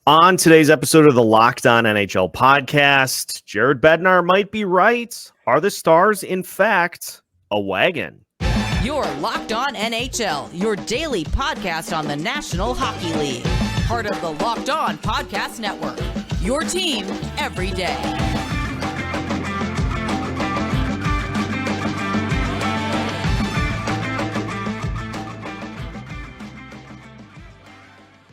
On today's episode of the Locked On NHL podcast, Jared Bednar might be right. Are the Stars, in fact, a wagon? You're Locked On NHL, your daily podcast on the National Hockey League. Part of the Locked On Podcast Network, your team every day.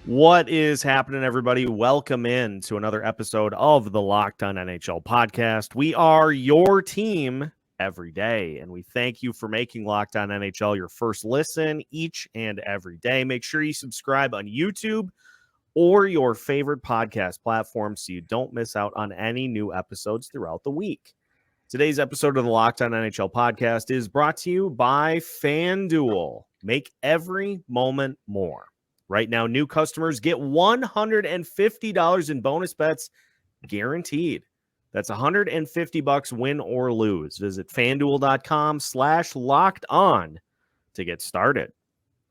What is happening, everybody? Welcome in to another episode of the Locked On NHL podcast. We are your team every day, and we thank you for making Locked On NHL your first listen each and every day. Make sure you subscribe on YouTube or your favorite podcast platform so you don't miss out on any new episodes throughout the week. Today's episode of the Locked On NHL podcast is brought to you by FanDuel. Make every moment more. Right now, new customers get $150 in bonus bets guaranteed. That's $150 win or lose. Visit FanDuel.com/locked-on to get started.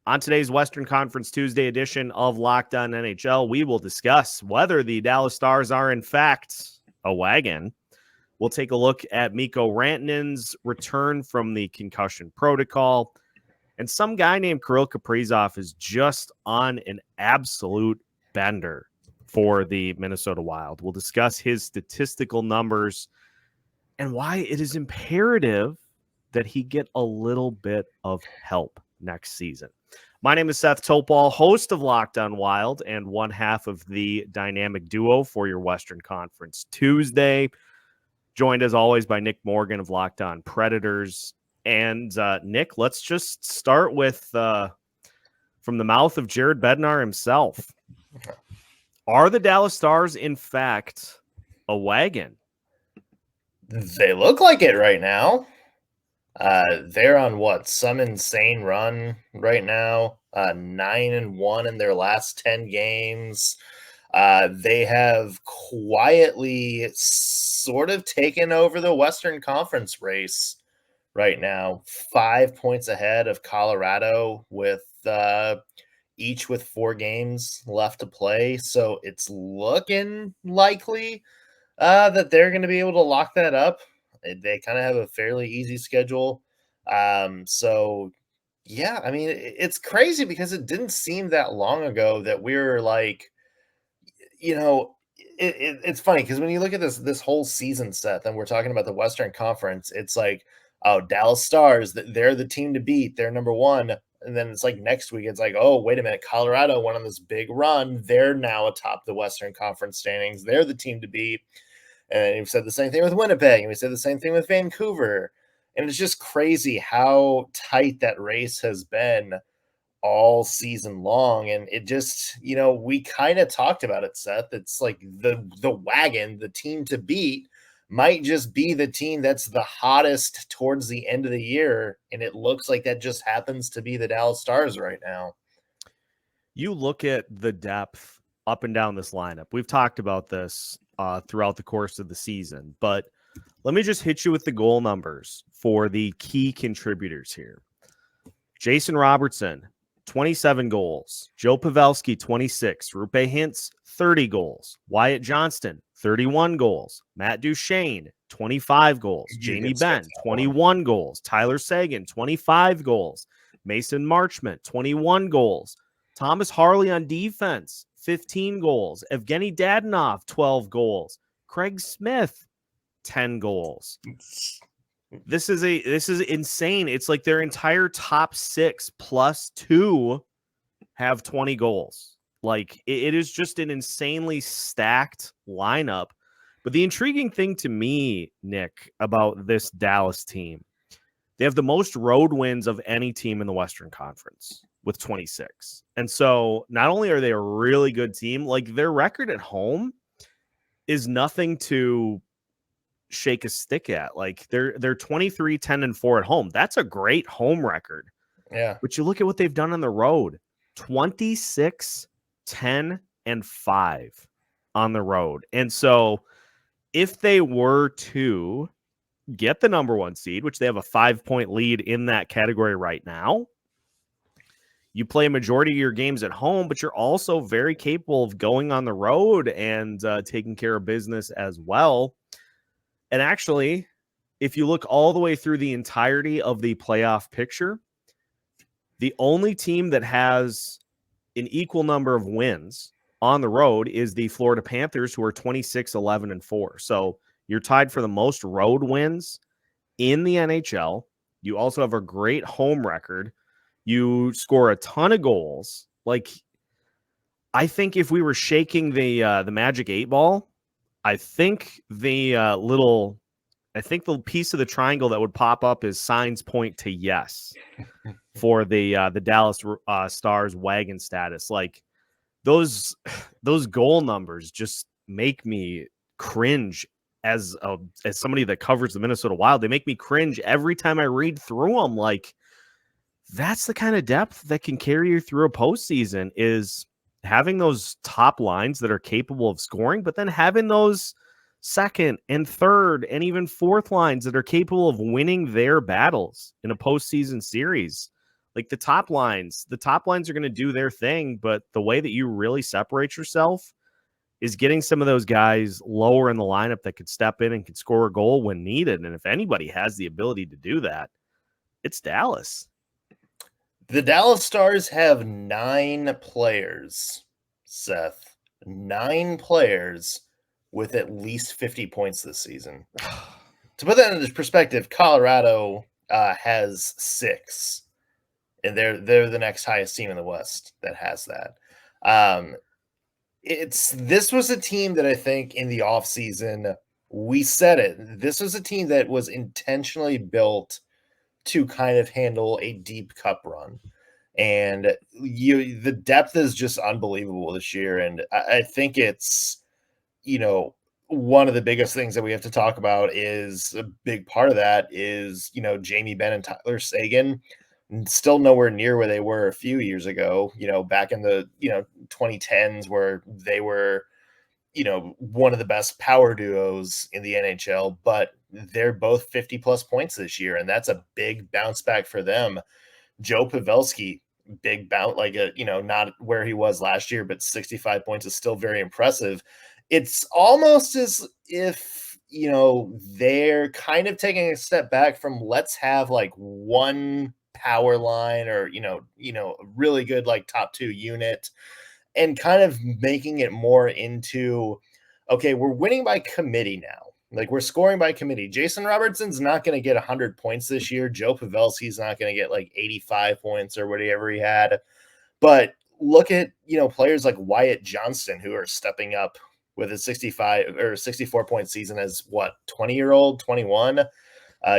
On today's Western Conference Tuesday edition of Locked On NHL, we will discuss whether the Dallas Stars are, in fact, a wagon. We'll take a look at Mikko Rantanen's return from the concussion protocol. And some guy named Kirill Kaprizov is just on an absolute bender for the Minnesota Wild. We'll discuss his statistical numbers and why it is imperative that he get a little bit of help next season. My name is Seth Toupal, host of Locked On Wild and one half of the dynamic duo for your Western Conference Tuesday. Joined as always by Nick Morgan of Locked On Predators. And Nick, let's just start with from the mouth of Jared Bednar himself. Are the Dallas Stars, in fact, a wagon? They look like it right now. They're on some insane run right now. 9-1 in their last 10 games. They have quietly sort of taken over the Western Conference race right now, 5 points ahead of Colorado with each with 4 games left to play. So it's looking likely that they're going to be able to lock that up. They kind of have a fairly easy schedule. So yeah, I mean, it's crazy because it didn't seem that long ago that we were like, it's funny because when you look at this whole season, Seth, and we're talking about the Western Conference, it's like, oh, Dallas Stars, they're the team to beat. They're number one. And then it's like next week, it's like, oh, wait a minute. Colorado went on this big run. They're now atop the Western Conference standings. They're the team to beat. And we've said the same thing with Winnipeg. And we said the same thing with Vancouver. And it's just crazy how tight that race has been all season long. And it just, we kind of talked about it, Seth. It's like the wagon, the team to beat, might just be the team that's the hottest towards the end of the year. And it looks like that just happens to be the Dallas Stars right now. You look at the depth up and down this lineup. We've talked about this throughout the course of the season, but let me just hit you with the goal numbers for the key contributors here. Jason Robertson, 27 goals. Joe Pavelski, 26. Roope Hintz, 30 goals. Wyatt Johnston, 31 goals. Matt Duchene, 25 goals. Jamie Benn, 21 goals. Tyler Seguin, 25 goals. Mason Marchment, 21 goals. Thomas Harley on defense, 15 goals. Evgeny Dadonov, 12 goals. Craig Smith, 10 goals. This is insane. It's like their entire top 6 plus 2 have 20 goals. Like it is just an insanely stacked lineup. But the intriguing thing to me, Nick, about this Dallas team, they have the most road wins of any team in the Western Conference with 26. And so not only are they a really good team, like their record at home is nothing to shake a stick at. Like they're 23-10-4 at home. That's a great home record. Yeah. But you look at what they've done on the road, 26-10-5 on the road. And so if they were to get the number 1 seed, which they have a 5-point lead in that category right now, you play a majority of your games at home, but you're also very capable of going on the road and taking care of business as well. And actually, if you look all the way through the entirety of the playoff picture, the only team that has an equal number of wins on the road is the Florida Panthers, who are 26-11-4. So you're tied for the most road wins in the NHL. You also have a great home record. You score a ton of goals. Like, I think if we were shaking the magic 8-ball, I think the piece of the triangle that would pop up is signs point to yes for the Dallas Stars wagon status. Like, those goal numbers just make me cringe as somebody that covers the Minnesota Wild. They make me cringe every time I read through them. Like, that's the kind of depth that can carry you through a postseason, is having those top lines that are capable of scoring, but then having those second and third and even fourth lines that are capable of winning their battles in a postseason series. Like, the top lines are going to do their thing, but the way that you really separate yourself is getting some of those guys lower in the lineup that could step in and could score a goal when needed. And if anybody has the ability to do that, it's Dallas. The Dallas Stars have 9 players, Seth. 9 players with at least 50 points this season. To put that into perspective, Colorado has 6. And they're the next highest team in the West that has that. This was a team that I think in the offseason, we said it. This was a team that was intentionally built to kind of handle a deep cup run. And the depth is just unbelievable this year. And I think it's, one of the biggest things that we have to talk about is a big part of that is, Jamie Benn and Tyler Seguin, still nowhere near where they were a few years ago, back in the, 2010s, where they were, one of the best power duos in the NHL, but they're both 50 plus points this year. And that's a big bounce back for them. Joe Pavelski, big bounce, not where he was last year, but 65 points is still very impressive. It's almost as if, they're kind of taking a step back from let's have like one power line or, a really good like top 2 unit, and kind of making it more into, okay, we're winning by committee now. Like, we're scoring by committee. Jason Robertson's not going to get 100 points this year. Joe Pavelski's not going to get like 85 points or whatever he had. But look at, players like Wyatt Johnston, who are stepping up with a 65 or 64 point season as 20-year-old, 21.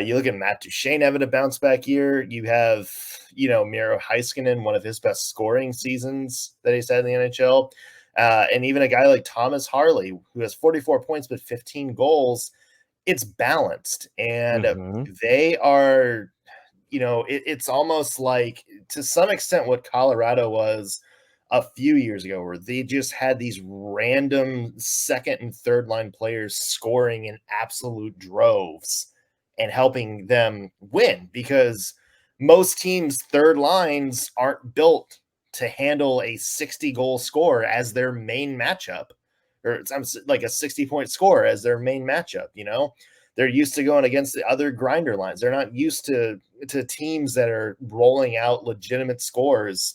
You look at Matt Duchene having a bounce back year. You have, Miro Heiskanen, one of his best scoring seasons that he's had in the NHL. And even a guy like Thomas Harley, who has 44 points but 15 goals. It's balanced. And they are, it's almost like, to some extent, what Colorado was a few years ago, where they just had these random second and third line players scoring in absolute droves and helping them win, because most teams' third lines aren't built to handle a 60 goal score as their main matchup, or it's like a 60-point score as their main matchup. They're used to going against the other grinder lines. They're not used to teams that are rolling out legitimate scores,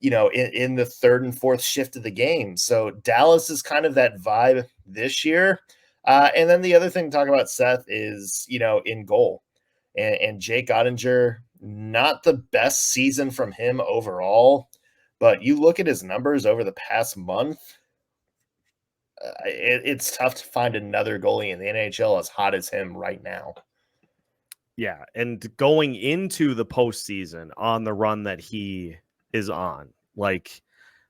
in the third and fourth shift of the game. So Dallas is kind of that vibe this year. And then the other thing to talk about, Seth, is, in goal. And Jake Oettinger, not the best season from him overall, but you look at his numbers over the past month, it's tough to find another goalie in the NHL as hot as him right now. Yeah, and going into the postseason on the run that he is on, like,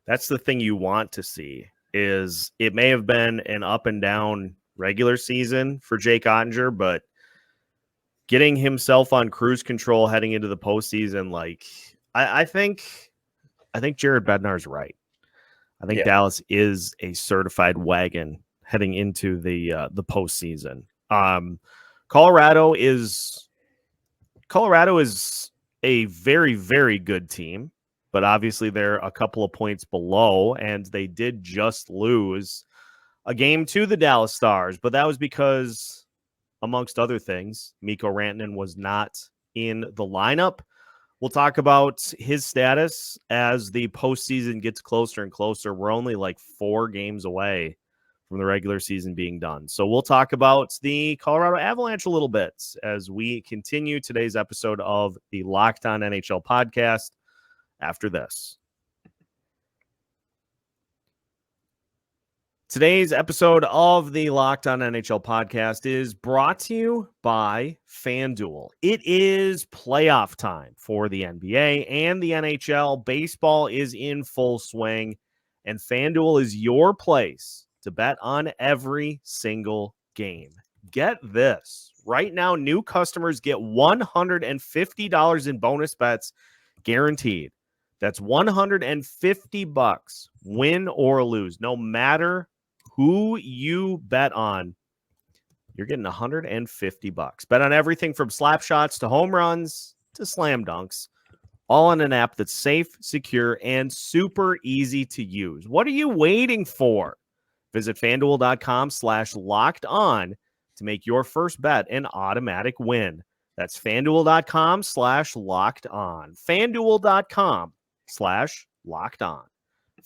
that's the thing you want to see. Is it may have been an up and down regular season for Jake Oettinger, but getting himself on cruise control heading into the postseason, like, I think Jared Bednar's right. I think Dallas is a certified wagon heading into the postseason. Colorado is a very, very good team, but obviously they're a couple of points below, and they did just lose a game to the Dallas Stars, but that was because, amongst other things, Mikko Rantanen was not in the lineup. We'll talk about his status as the postseason gets closer and closer. We're only like 4 games away from the regular season being done. So we'll talk about the Colorado Avalanche a little bit as we continue today's episode of the Locked On NHL podcast after this. Today's episode of the Locked On NHL podcast is brought to you by FanDuel. It is playoff time for the NBA and the NHL. Baseball is in full swing, and FanDuel is your place to bet on every single game. Get this. Right now, new customers get $150 in bonus bets guaranteed. That's $150, win or lose. No matter who you bet on, you're getting $150. Bet on everything from slap shots to home runs to slam dunks, all on an app that's safe, secure, and super easy to use. What are you waiting for? Visit FanDuel.com/locked-on to make your first bet an automatic win. That's FanDuel.com/locked-on. FanDuel.com/locked-on.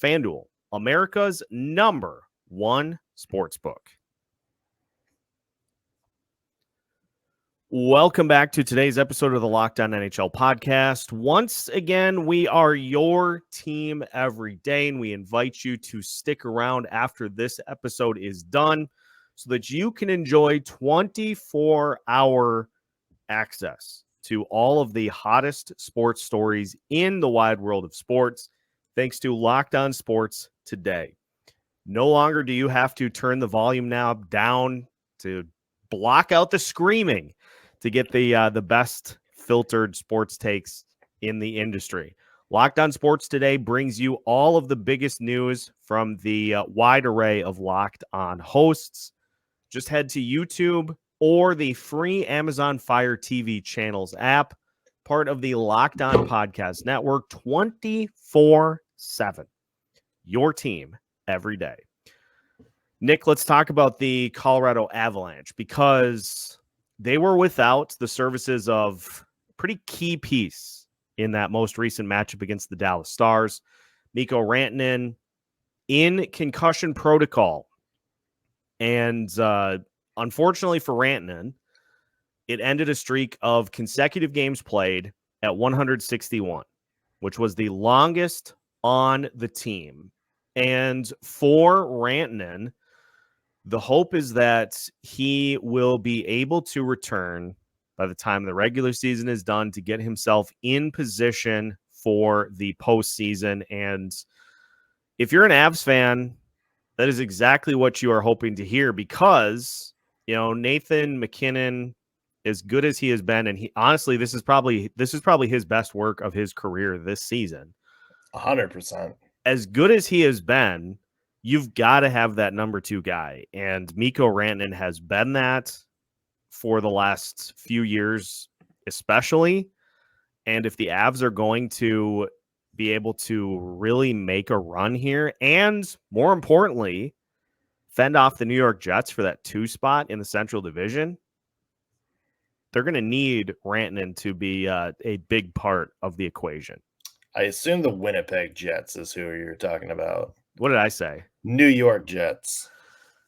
FanDuel, America's #1 sportsbook. Welcome back to today's episode of the Locked On NHL podcast. Once again, we are your team every day, and we invite you to stick around after this episode is done so that you can enjoy 24-hour access to all of the hottest sports stories in the wide world of sports, thanks to Locked On Sports Today. No longer do you have to turn the volume knob down to block out the screaming to get the best filtered sports takes in the industry. Locked On Sports Today brings you all of the biggest news from the wide array of Locked On hosts. Just head to YouTube or the free Amazon Fire TV channels app, part of the Locked On Podcast Network, 24/7. Your team every day. Nick, let's talk about the Colorado Avalanche because they were without the services of a pretty key piece in that most recent matchup against the Dallas Stars. Mikko Rantanen in concussion protocol. And unfortunately for Rantanen, it ended a streak of consecutive games played at 161, which was the longest on the team. And for Rantanen, the hope is that he will be able to return by the time the regular season is done to get himself in position for the postseason. And if you're an Avs fan, that is exactly what you are hoping to hear because, you know, Nathan MacKinnon, as good as he has been, and he honestly, this is probably his best work of his career this season. 100%. As good as he has been, you've got to have that number 2 guy. And Mikko Rantanen has been that for the last few years, especially. And if the Avs are going to be able to really make a run here, and more importantly, fend off the New York Jets for that 2 spot in the Central Division, they're going to need Rantanen to be a big part of the equation. I assume the Winnipeg Jets is who you're talking about. What did I say? New York Jets.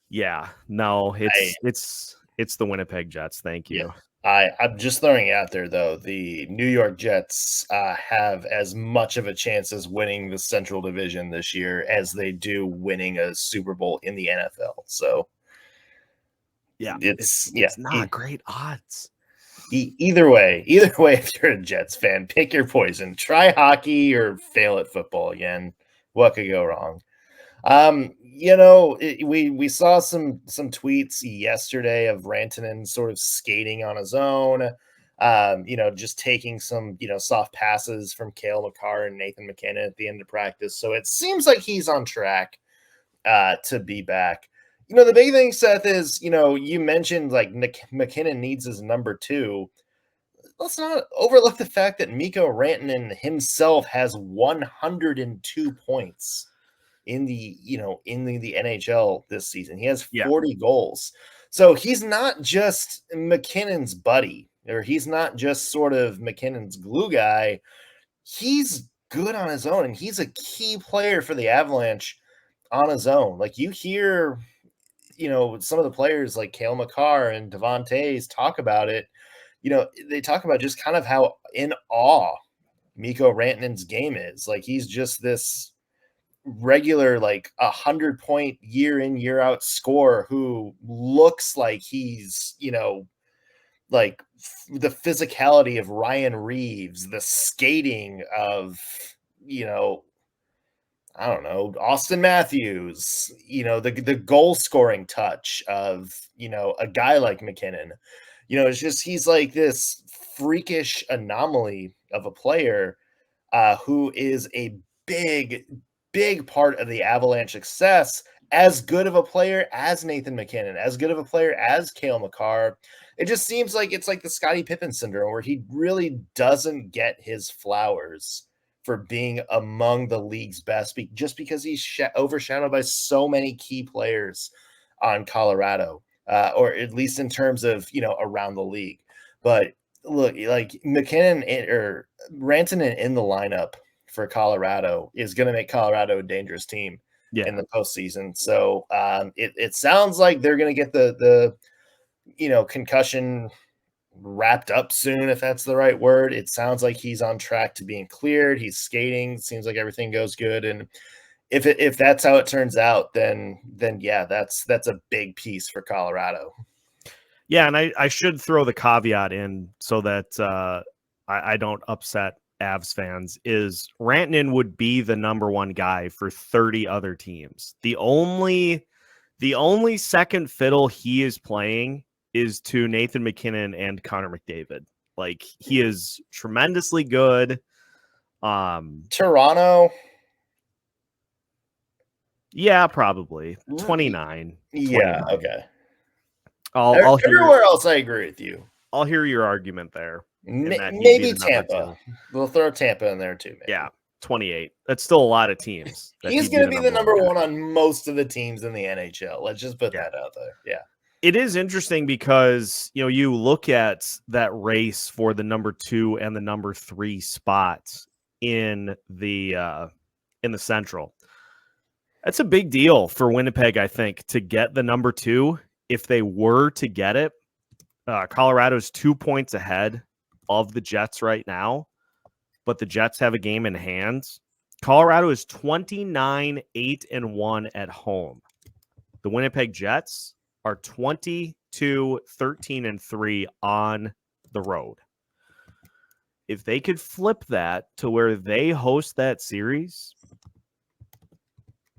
Yeah, no, it's the Winnipeg Jets. Thank you. Yeah. I'm just throwing it out there, though. The New York Jets have as much of a chance as winning the Central Division this year as they do winning a Super Bowl in the NFL. So, yeah, it's not great odds. Either way, if you're a Jets fan, pick your poison. Try hockey or fail at football again. What could go wrong? We saw some tweets yesterday of Rantanen sort of skating on his own, just taking some, soft passes from Cale Makar and Nathan MacKinnon at the end of practice. So it seems like he's on track to be back. The big thing, Seth, is, you mentioned like MacKinnon needs his number 2. let's not overlook the fact that Mikko Rantanen himself has 102 points in the NHL this season. He has 40 goals. So he's not just McKinnon's buddy, or he's not just sort of McKinnon's glue guy. He's good on his own, and he's a key player for the Avalanche on his own. Like, you hear, some of the players like Cale Makar and Devon Toews talk about it. They talk about just kind of how in awe Mikko Rantanen's game is. Like, he's just this regular, like 100-point year in, year out scorer who looks like he's, like the physicality of Ryan Reeves, the skating of, I don't know, Austin Matthews, the goal scoring touch of, a guy like McKinnon. It's just, he's like this freakish anomaly of a player who is a big part of the Avalanche success. As good of a player as Nathan McKinnon, as good of a player as Cale Makar. It just seems like it's like the Scottie Pippen syndrome, where he really doesn't get his flowers for being among the league's best, just because he's overshadowed by so many key players on Colorado, or at least in terms of, around the league. But look, like McKinnon or Rantanen in the lineup for Colorado is going to make Colorado a dangerous team in the postseason. So it sounds like they're going to get the concussion wrapped up soon, if that's the right word. It sounds like he's on track to being cleared. He's skating. Seems like everything goes good. And if that's how it turns out, then yeah, that's a big piece for Colorado. Yeah, and I should throw the caveat in so that I don't upset Avs fans, is Rantanen would be the number one guy for 30 other teams. The only second fiddle he is playing is to Nathan McKinnon and Connor McDavid. Like, he is tremendously good. Toronto. Yeah, probably 29. Yeah, 29. okay. I'll everywhere else I agree with you. I'll hear your argument there. Maybe Tampa. We'll throw Tampa in there too. Maybe. Yeah, 28. That's still a lot of teams. He's going to be the number one on most of the teams in the NHL. Let's just put that out there. Yeah. It is interesting because, you look at that race for the number 2 and the number 3 spots in the Central. That's a big deal for Winnipeg, I think, to get the number 2. If they were to get it, Colorado's 2 points ahead of the Jets right now, but the Jets have a game in hand. Colorado is 29-8-1 at home. The Winnipeg Jets are 22-13-3 on the road. If they could flip that to where they host that series,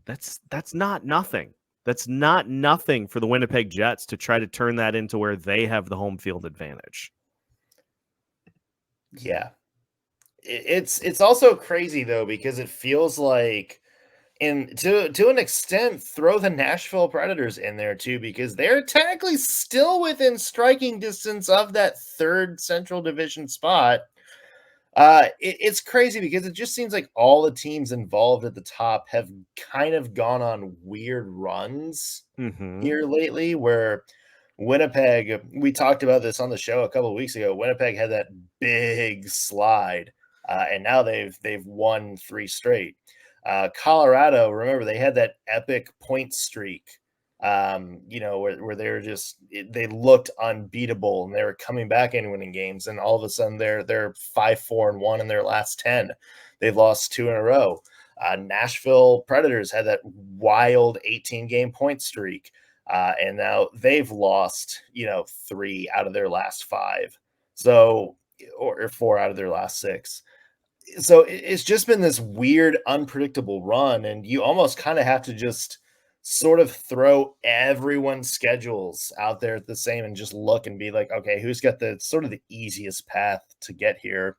that's not nothing. That's not nothing for the Winnipeg Jets to try to turn that into where they have the home field advantage. Yeah. It's also crazy, though, because it feels like, and to an extent, throw the Nashville Predators in there too, because they're technically still within striking distance of that third Central Division spot. It's crazy because it just seems like all the teams involved at the top have kind of gone on weird runs here lately, where Winnipeg, we talked about this on the show a couple of weeks ago, Winnipeg had that big slide, and now they've won 3 straight. Colorado, remember, they had that epic point streak, where they were they looked unbeatable and they were coming back and winning games. And all of a sudden they're 5-4-1 in their last 10. They've lost 2 in a row. Nashville Predators had that wild 18-game point streak. And now they've lost, 3 out of their last 5. So, or 4 out of their last 6. So it's just been this weird, unpredictable run. And you almost kind of have to just sort of throw everyone's schedules out there at the same and just look and be like, okay, who's got the sort of the easiest path to get here?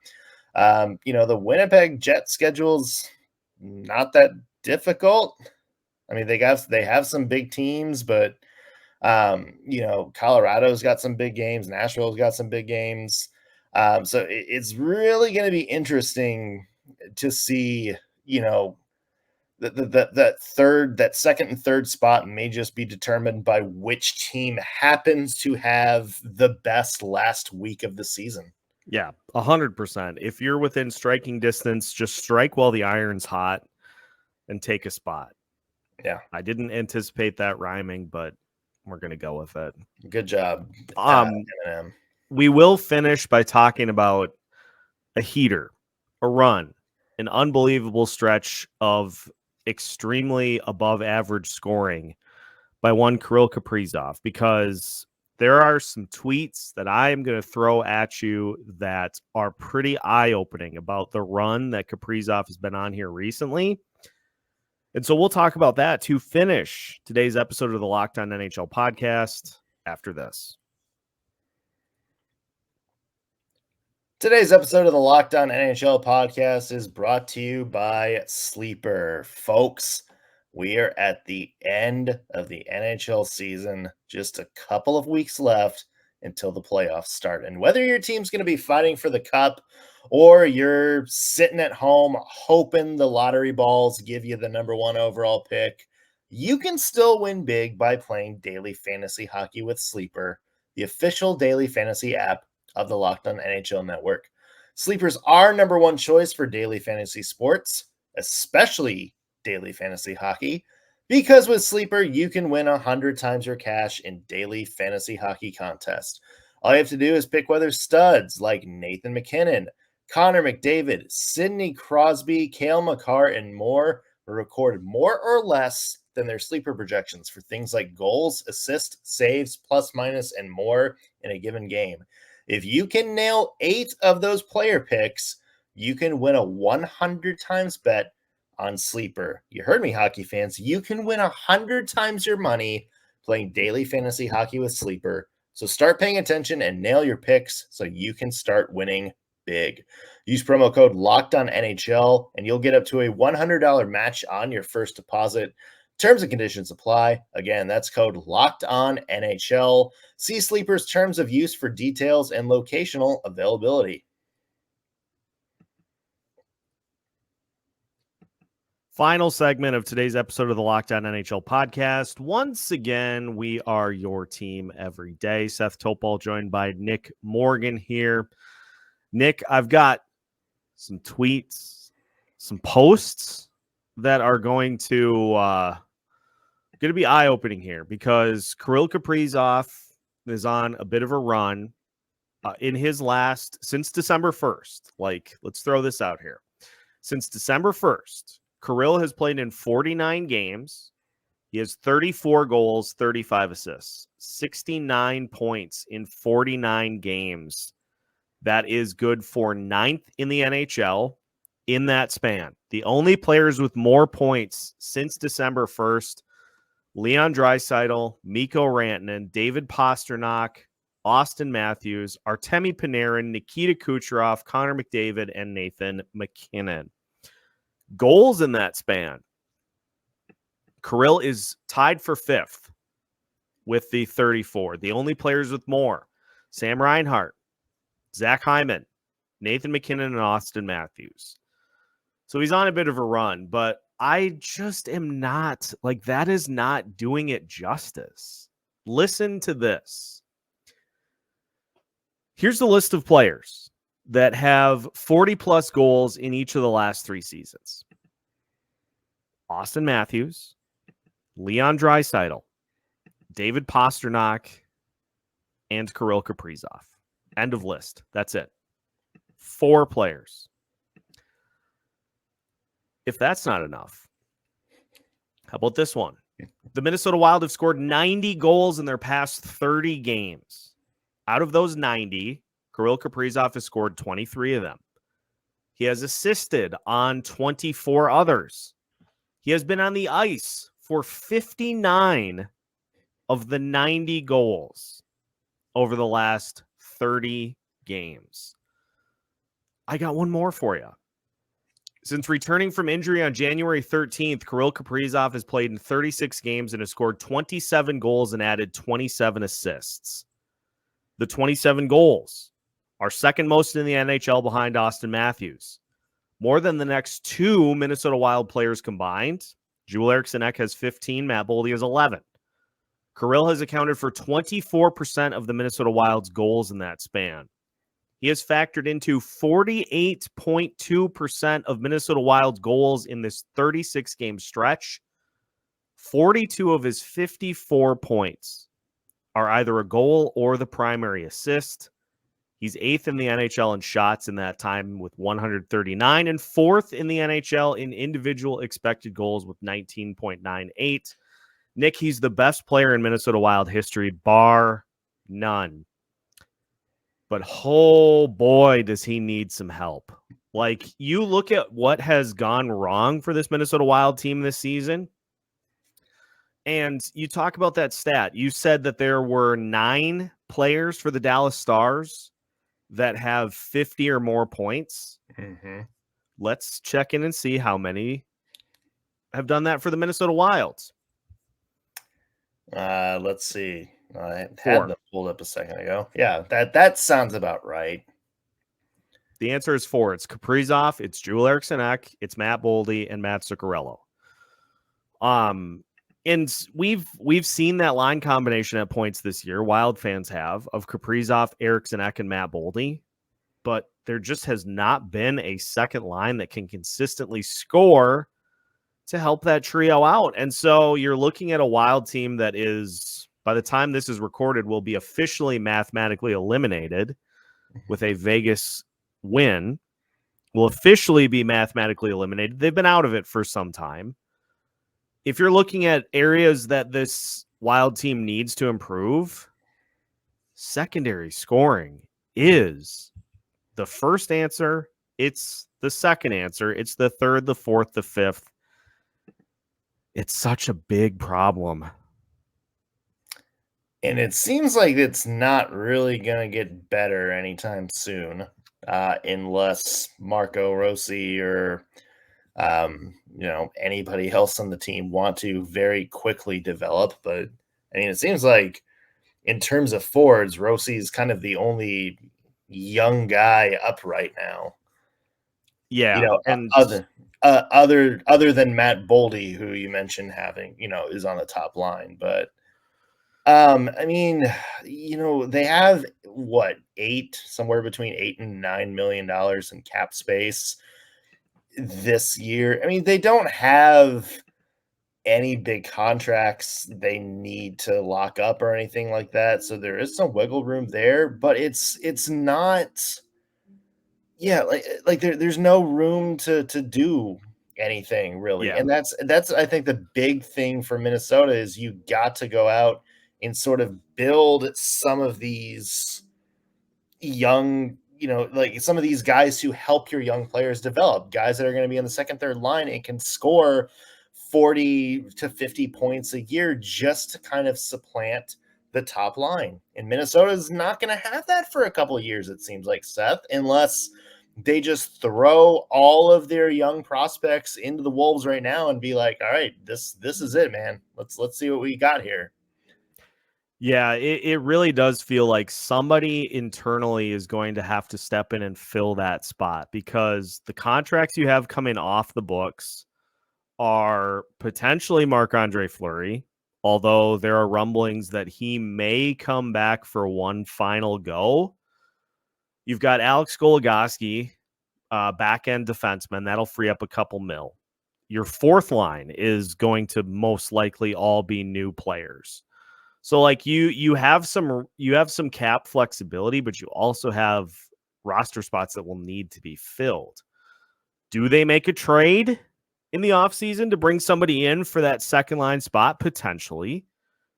The Winnipeg Jet schedule's not that difficult. I mean, they have some big teams, but Colorado's got some big games. Nashville's got some big games. So it's really going to be interesting to see, that second and third spot may just be determined by which team happens to have the best last week of the season. Yeah, 100%. If you're within striking distance, just strike while the iron's hot and take a spot. Yeah. I didn't anticipate that rhyming, but we're going to go with it. Good job. Eminem. We will finish by talking about a heater, a run, an unbelievable stretch of extremely above average scoring by one Kirill Kaprizov, because there are some tweets that I am going to throw at you that are pretty eye-opening about the run that Kaprizov has been on here recently. And so we'll talk about that to finish today's episode of the Locked On NHL podcast after this. Today's episode of the Locked On NHL podcast is brought to you by Sleeper. Folks, we are at the end of the NHL season. Just a couple of weeks left until the playoffs start. And whether your team's going to be fighting for the cup or you're sitting at home hoping the lottery balls give you the number one overall pick, you can still win big by playing daily fantasy hockey with Sleeper, the official daily fantasy app of the Locked On NHL Network. Sleeper's our number one choice for daily fantasy sports, especially daily fantasy hockey, because with Sleeper, you can win 100 times your cash in daily fantasy hockey contests. All you have to do is pick whether studs like Nathan MacKinnon, Connor McDavid, Sidney Crosby, Cale Makar, and more record more or less than their sleeper projections for things like goals, assists, saves, plus, minus, and more in a given game. If you can nail 8 of those player picks, you can win a 100 times bet on Sleeper. You heard me, hockey fans. You can win 100 times your money playing daily fantasy hockey with Sleeper. So start paying attention and nail your picks so you can start winning big. Use promo code LOCKEDONNHL and you'll get up to a $100 match on your first deposit. Terms and conditions apply. Again, that's code LOCKEDONNHL. See Sleeper's terms of use for details and locational availability. Final segment of today's episode of the Locked On NHL podcast. Once again, we are your team every day. Seth Toupal joined by Nick Morgan here. Nick, I've got some tweets, some posts that are going to be eye-opening here, because Kirill Kaprizov is on a bit of a run in his since December 1st. Let's throw this out here. Since December 1st, Kirill has played in 49 games. He has 34 goals, 35 assists, 69 points in 49 games. That is good for 9th in the NHL in that span. The only players with more points since December 1st, Leon Draisaitl, Mikko Rantanen, David Pastrnak, Austin Matthews, Artemi Panarin, Nikita Kucherov, Connor McDavid, and Nathan MacKinnon. Goals in that span, Kirill is tied for 5th with the 34. The only players with more, Sam Reinhart, Zach Hyman, Nathan MacKinnon, and Austin Matthews. So he's on a bit of a run, but I just am not, that is not doing it justice. Listen to this. Here's the list of players that have 40-plus goals in each of the last 3 seasons. Austin Matthews, Leon Draisaitl, David Pastrnak, and Kirill Kaprizov. End of list. That's it. 4 players. If that's not enough, how about this one? The Minnesota Wild have scored 90 goals in their past 30 games. Out of those 90, Kirill Kaprizov has scored 23 of them. He has assisted on 24 others. He has been on the ice for 59 of the 90 goals over the last 30 games. I got one more for you. Since returning from injury on January 13th, Kirill Kaprizov has played in 36 games and has scored 27 goals and added 27 assists. The 27 goals are second most in the NHL behind Austin Matthews. More than the next two Minnesota Wild players combined. Joel Eriksson Ek has 15, Matt Boldy has 11. Kirill has accounted for 24% of the Minnesota Wild's goals in that span. He has factored into 48.2% of Minnesota Wild's goals in this 36-game stretch. 42 of his 54 points are either a goal or the primary assist. He's 8th in the NHL in shots in that time with 139 and 4th in the NHL in individual expected goals with 19.98. Nick, he's the best player in Minnesota Wild history, bar none. But oh boy, does he need some help. Like, you look at what has gone wrong for this Minnesota Wild team this season, and you talk about that stat. You said that there were 9 players for the Dallas Stars that have 50 or more points. Mm-hmm. Let's check in and see how many have done that for the Minnesota Wilds. Let's see. I 4. had them pulled up a second ago. Yeah, that sounds about right. The answer is 4. It's Kaprizov, it's Joel Eriksson Ek, it's Matt Boldy, and Matt Zuccarello. And we've seen that line combination at points this year. Wild fans have, of Kaprizov, Eriksson Ek, and Matt Boldy. But there just has not been a second line that can consistently score to help that trio out. And so you're looking at a Wild team that is, by the time this is recorded, will be officially mathematically eliminated with a Vegas win. Will officially be mathematically eliminated. They've been out of it for some time. If you're looking at areas that this Wild team needs to improve, secondary scoring is the first answer. It's the second answer. It's the third, the fourth, the fifth. It's such a big problem. And it seems like it's not really going to get better anytime soon, unless Marco Rossi or anybody else on the team want to very quickly develop. But I mean, it seems like in terms of forwards, Rossi is kind of the only young guy up right now. Yeah, and other than Matt Boldy, who you mentioned having, is on the top line. But I mean, they have somewhere between $8 and $9 million in cap space this year. I mean, they don't have any big contracts they need to lock up or anything like that. So there is some wiggle room there, but it's not, there's no room to do anything really. Yeah. And that's, I think the big thing for Minnesota is you got to go out and sort of build some of these young, some of these guys who help your young players develop, guys that are going to be on the second, third line and can score 40 to 50 points a year just to kind of supplant the top line. And Minnesota is not going to have that for a couple of years, it seems like, Seth, unless they just throw all of their young prospects into the Wolves right now and be like, all right, this is it, man. Let's see what we got here. Yeah, it really does feel like somebody internally is going to have to step in and fill that spot, because the contracts you have coming off the books are potentially Marc-Andre Fleury, although there are rumblings that he may come back for one final go. You've got Alex Goligoski, back-end defenseman. That'll free up a couple mil. Your fourth line is going to most likely all be new players. So like you have some cap flexibility, but you also have roster spots that will need to be filled. Do they make a trade in the offseason to bring somebody in for that second line spot? Potentially.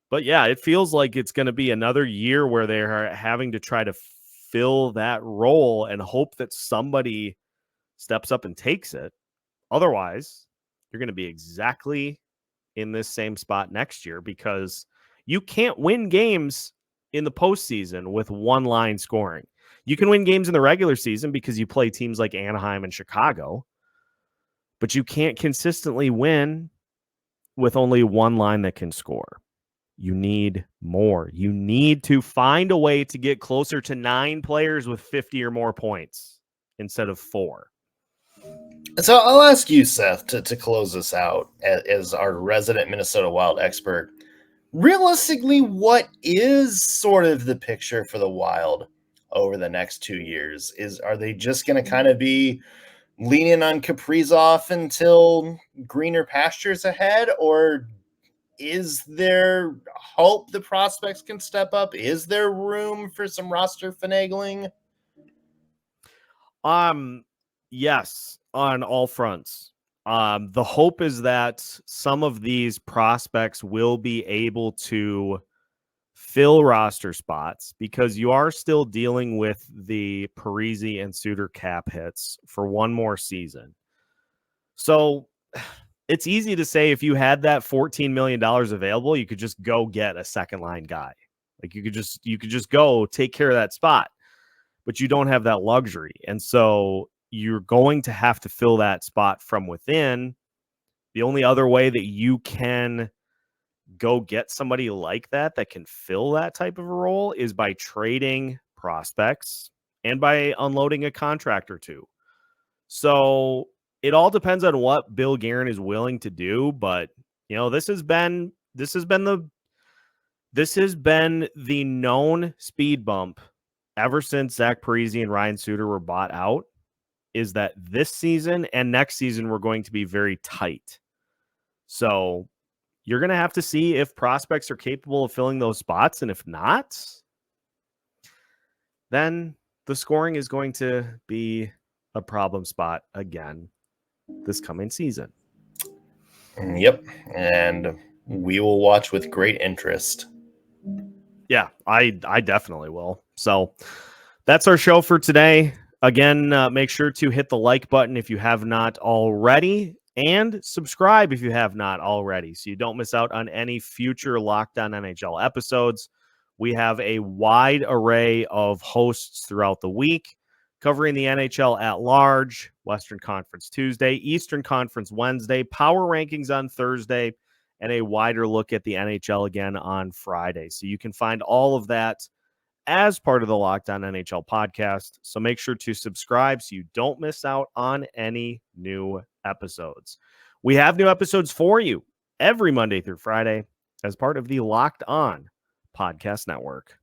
But yeah, it feels like it's going to be another year where they're having to try to fill that role and hope that somebody steps up and takes it. Otherwise, you're going to be exactly in this same spot next year, because you can't win games in the postseason with one line scoring. You can win games in the regular season because you play teams like Anaheim and Chicago, but you can't consistently win with only one line that can score. You need more. You need to find a way to get closer to 9 players with 50 or more points instead of 4. So I'll ask you, Seth, to close this out as our resident Minnesota Wild expert. Realistically, what is sort of the picture for the Wild over the next 2 years? Are they just going to kind of be leaning on Kaprizov until greener pastures ahead, or is there hope the prospects can step up? Is there room for some roster finagling? Yes, on all fronts. The hope is that some of these prospects will be able to fill roster spots because you are still dealing with the Parise and Suter cap hits for one more season. So it's easy to say if you had that $14 million available, you could just go get a second line guy. Like you could just go take care of that spot, but you don't have that luxury. And so you're going to have to fill that spot from within. The only other way that you can go get somebody like that can fill that type of a role is by trading prospects and by unloading a contract or two. So it all depends on what Bill Guerin is willing to do, but this has been the known speed bump ever since Zach Parise and Ryan Suter were bought out, is that this season and next season we're going to be very tight. So you're going to have to see if prospects are capable of filling those spots. And if not, then the scoring is going to be a problem spot again this coming season. Yep. And we will watch with great interest. Yeah, I definitely will. So that's our show for today. Again, make sure to hit the like button if you have not already, and subscribe if you have not already, so you don't miss out on any future Locked On NHL episodes. We have a wide array of hosts throughout the week, covering the NHL at large, Western Conference Tuesday, Eastern Conference Wednesday, Power Rankings on Thursday, and a wider look at the NHL again on Friday. So you can find all of that as part of the Locked On NHL podcast. So make sure to subscribe so you don't miss out on any new episodes. We have new episodes for you every Monday through Friday as part of the Locked On Podcast Network.